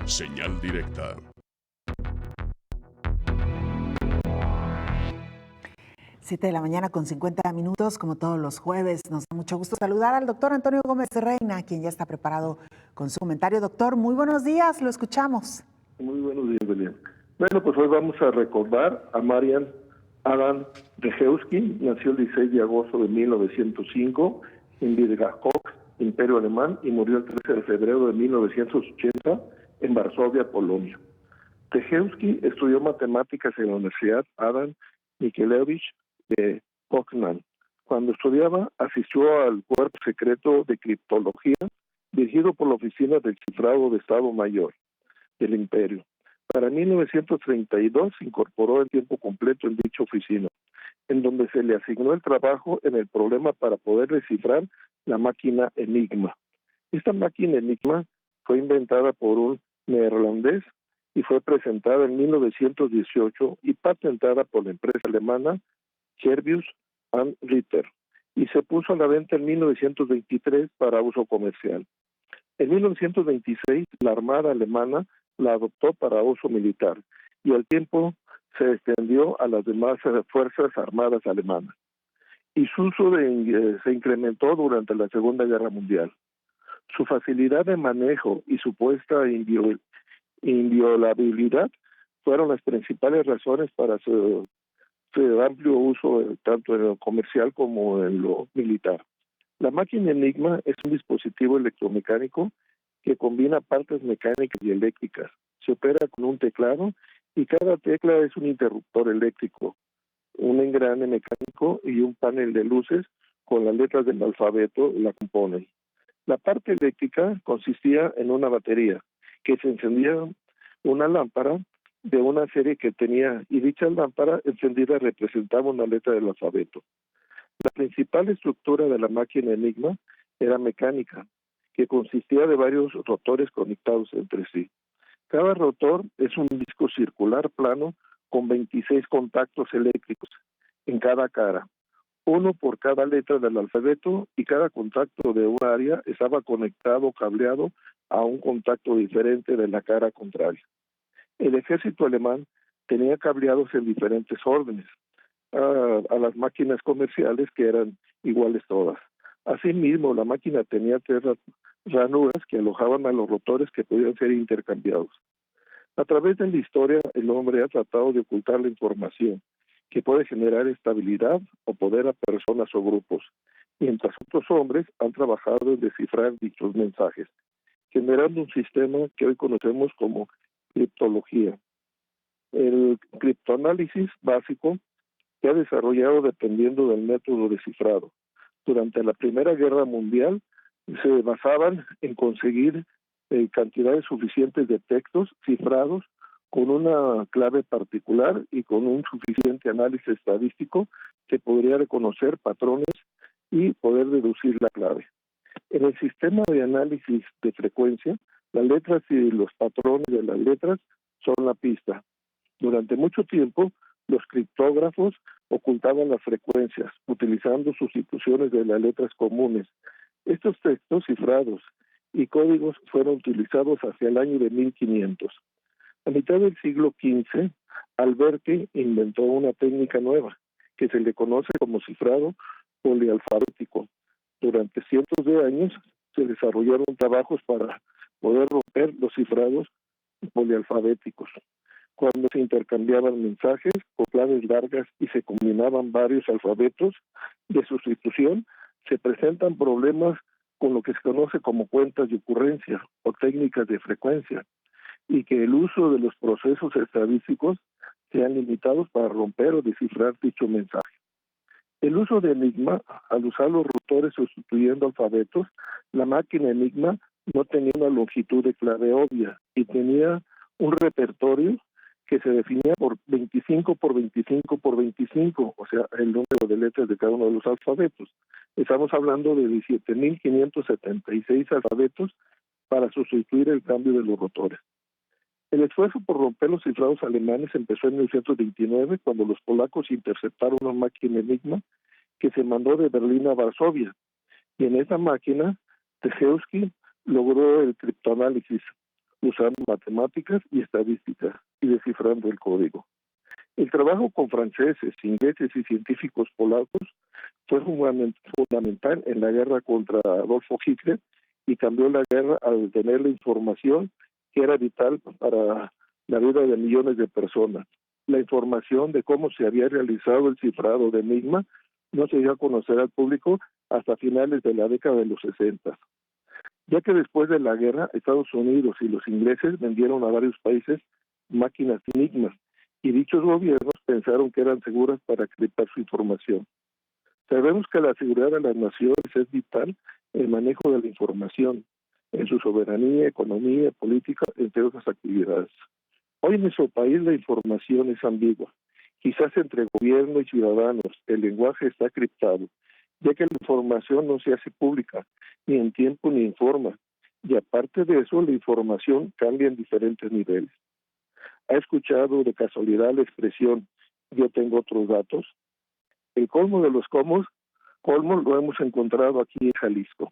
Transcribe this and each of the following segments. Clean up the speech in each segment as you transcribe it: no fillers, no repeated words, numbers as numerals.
Señal directa. Siete de la mañana con 50 minutos, como todos los jueves. Nos da mucho gusto saludar al doctor Antonio Gómez Reina, quien ya está preparado con su comentario. Doctor, muy buenos días, lo escuchamos. Muy buenos días, Belén. Bueno, pues hoy vamos a recordar a Marian Adam Rejewski. Nació el 16 de agosto de 1905 en Wiederakow, Imperio Alemán, y murió el 13 de febrero de 1980 en Varsovia, Polonia. Rejewski estudió matemáticas en la Universidad Adam Mickiewicz de Poznań. Cuando estudiaba, asistió al cuerpo secreto de criptología dirigido por la Oficina del Cifrado de Estado Mayor del Imperio. Para 1932 se incorporó en tiempo completo en dicha oficina, en donde se le asignó el trabajo en el problema para poder descifrar la máquina Enigma. Esta máquina Enigma fue inventada por un neerlandés y fue presentada en 1918 y patentada por la empresa alemana Servius and Ritter, y se puso a la venta en 1923 para uso comercial. En 1926 la Armada alemana la adoptó para uso militar y al tiempo se extendió a las demás fuerzas armadas alemanas. Y su uso se incrementó durante la Segunda Guerra Mundial. Su facilidad de manejo y supuesta inviolabilidad fueron las principales razones para su amplio uso tanto en lo comercial como en lo militar. La máquina Enigma es un dispositivo electromecánico que combina partes mecánicas y eléctricas. Se opera con un teclado y cada tecla es un interruptor eléctrico, un engrane mecánico y un panel de luces con las letras del alfabeto la componen. La parte eléctrica consistía en una batería que se encendía una lámpara de una serie que tenía, y dicha lámpara encendida representaba una letra del alfabeto. La principal estructura de la máquina Enigma era mecánica, que consistía de varios rotores conectados entre sí. Cada rotor es un disco circular plano con 26 contactos eléctricos en cada cara, uno por cada letra del alfabeto, y cada contacto de un área estaba conectado, cableado a un contacto diferente de la cara contraria. El ejército alemán tenía cableados en diferentes órdenes a las máquinas comerciales, que eran iguales todas. Asimismo, la máquina tenía tres ranuras que alojaban a los rotores que podían ser intercambiados. A través de la historia, el hombre ha tratado de ocultar la información que puede generar estabilidad o poder a personas o grupos, mientras otros hombres han trabajado en descifrar dichos mensajes, generando un sistema que hoy conocemos como criptología. El criptoanálisis básico se ha desarrollado dependiendo del método de cifrado. Durante la Primera Guerra Mundial se basaban en conseguir cantidades suficientes de textos cifrados con una clave particular y con un suficiente análisis estadístico que podría reconocer patrones y poder deducir la clave. En el sistema de análisis de frecuencia, las letras y los patrones de las letras son la pista. Durante mucho tiempo, los criptógrafos ocultaban las frecuencias, utilizando sustituciones de las letras comunes. Estos textos cifrados y códigos fueron utilizados hacia el año de 1500. A mitad del siglo XV, Alberti inventó una técnica nueva, que se le conoce como cifrado polialfabético. Durante cientos de años se desarrollaron trabajos para poder romper los cifrados polialfabéticos. Cuando se intercambiaban mensajes o claves largas y se combinaban varios alfabetos de sustitución, se presentan problemas con lo que se conoce como cuentas de ocurrencia o técnicas de frecuencia, y que el uso de los procesos estadísticos sean limitados para romper o descifrar dicho mensaje. El uso de Enigma, al usar los rotores sustituyendo alfabetos, la máquina Enigma no tenía una longitud de clave obvia y tenía un repertorio que se definía por 25 por 25 por 25, o sea, el número de letras de cada uno de los alfabetos. Estamos hablando de 17.576 alfabetos para sustituir el cambio de los rotores. El esfuerzo por romper los cifrados alemanes empezó en 1929, cuando los polacos interceptaron una máquina Enigma que se mandó de Berlín a Varsovia. Y en esa máquina, Rejewski logró el criptoanálisis, usando matemáticas y estadísticas y descifrando el código. El trabajo con franceses, ingleses y científicos polacos fue fundamental en la guerra contra Adolfo Hitler y cambió la guerra al tener la información que era vital para la vida de millones de personas. La información de cómo se había realizado el cifrado de Enigma no se dio a conocer al público hasta finales de la década de los 60, ya que después de la guerra Estados Unidos y los ingleses vendieron a varios países máquinas Enigma y dichos gobiernos pensaron que eran seguras para criptar su información. Sabemos que la seguridad de las naciones es vital en el manejo de la información, en su soberanía, economía, política, entre otras actividades. Hoy en nuestro país la información es ambigua. Quizás entre gobierno y ciudadanos el lenguaje está criptado, ya que la información no se hace pública, ni en tiempo ni en forma. Y aparte de eso, la información cambia en diferentes niveles. ¿Ha escuchado de casualidad la expresión "yo tengo otros datos"? El colmo de los colmos lo hemos encontrado aquí en Jalisco.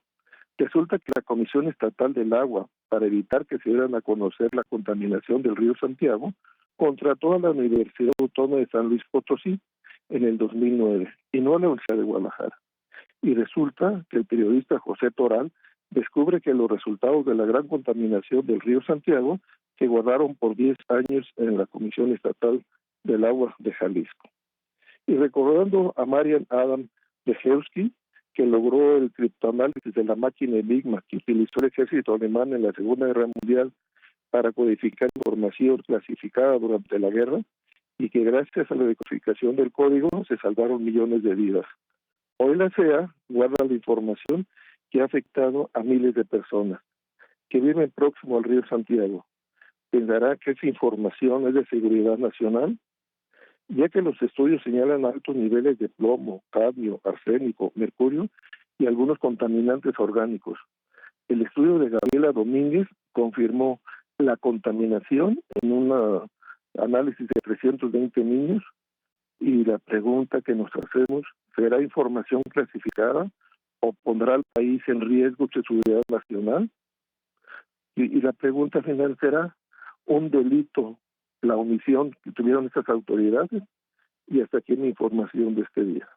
Resulta que la Comisión Estatal del Agua, para evitar que se dieran a conocer la contaminación del río Santiago, contrató a la Universidad Autónoma de San Luis Potosí en el 2009 y no a la Universidad de Guadalajara. Y resulta que el periodista José Toral descubre que los resultados de la gran contaminación del río Santiago se guardaron por 10 años en la Comisión Estatal del Agua de Jalisco. Y recordando a Marian Adam Dejewski, que logró el criptoanálisis de la máquina Enigma que utilizó el ejército alemán en la Segunda Guerra Mundial para codificar información clasificada durante la guerra, y que gracias a la decodificación del código se salvaron millones de vidas. Hoy la CEA guarda la información que ha afectado a miles de personas que viven próximo al río Santiago. ¿Pensará que esa información es de seguridad nacional? Ya que los estudios señalan altos niveles de plomo, cadmio, arsénico, mercurio y algunos contaminantes orgánicos. El estudio de Gabriela Domínguez confirmó la contaminación en un análisis de 320 niños, y la pregunta que nos hacemos, ¿será información clasificada o pondrá al país en riesgo de seguridad nacional? Y la pregunta final, ¿será un delito la omisión que tuvieron estas autoridades? Y hasta aquí mi información de este día.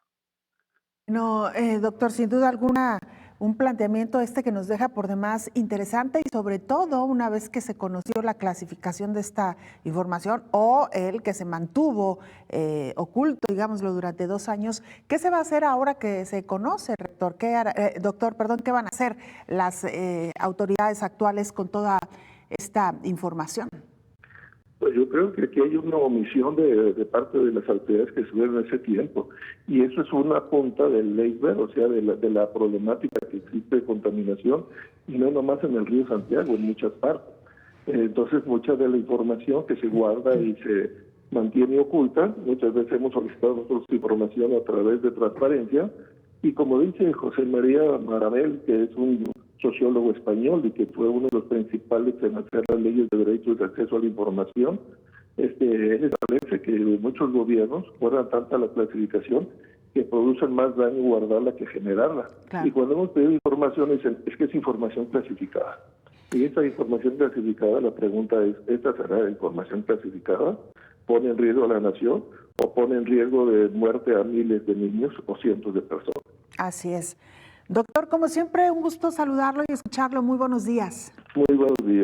No, doctor, sin duda alguna, un planteamiento que nos deja por demás interesante, y sobre todo una vez que se conoció la clasificación de esta información, o el que se mantuvo oculto, digámoslo, durante 2 años. ¿Qué se va a hacer ahora que se conoce, rector? Doctor, ¿qué van a hacer las autoridades actuales con toda esta información? Pues yo creo que aquí hay una omisión de parte de las autoridades que estuvieron en ese tiempo, y eso es una punta del iceberg, o sea, de la problemática que existe de contaminación, y no nomás en el río Santiago, en muchas partes. Entonces, mucha de la información que se guarda y se mantiene oculta, muchas veces hemos solicitado nosotros información a través de transparencia, y como dice José María Maravell, que es un sociólogo español y que fue uno de los principales en hacer las leyes de derechos de acceso a la información, él establece que muchos gobiernos guardan tanta la clasificación que producen más daño guardarla que generarla. Claro. Y cuando hemos pedido información dicen, es que es información clasificada. Y esta información clasificada, la pregunta es, ¿esta será información clasificada? ¿Pone en riesgo a la nación o pone en riesgo de muerte a miles de niños o cientos de personas? Así es. Doctor, como siempre, un gusto saludarlo y escucharlo. Muy buenos días. Muy buenos días.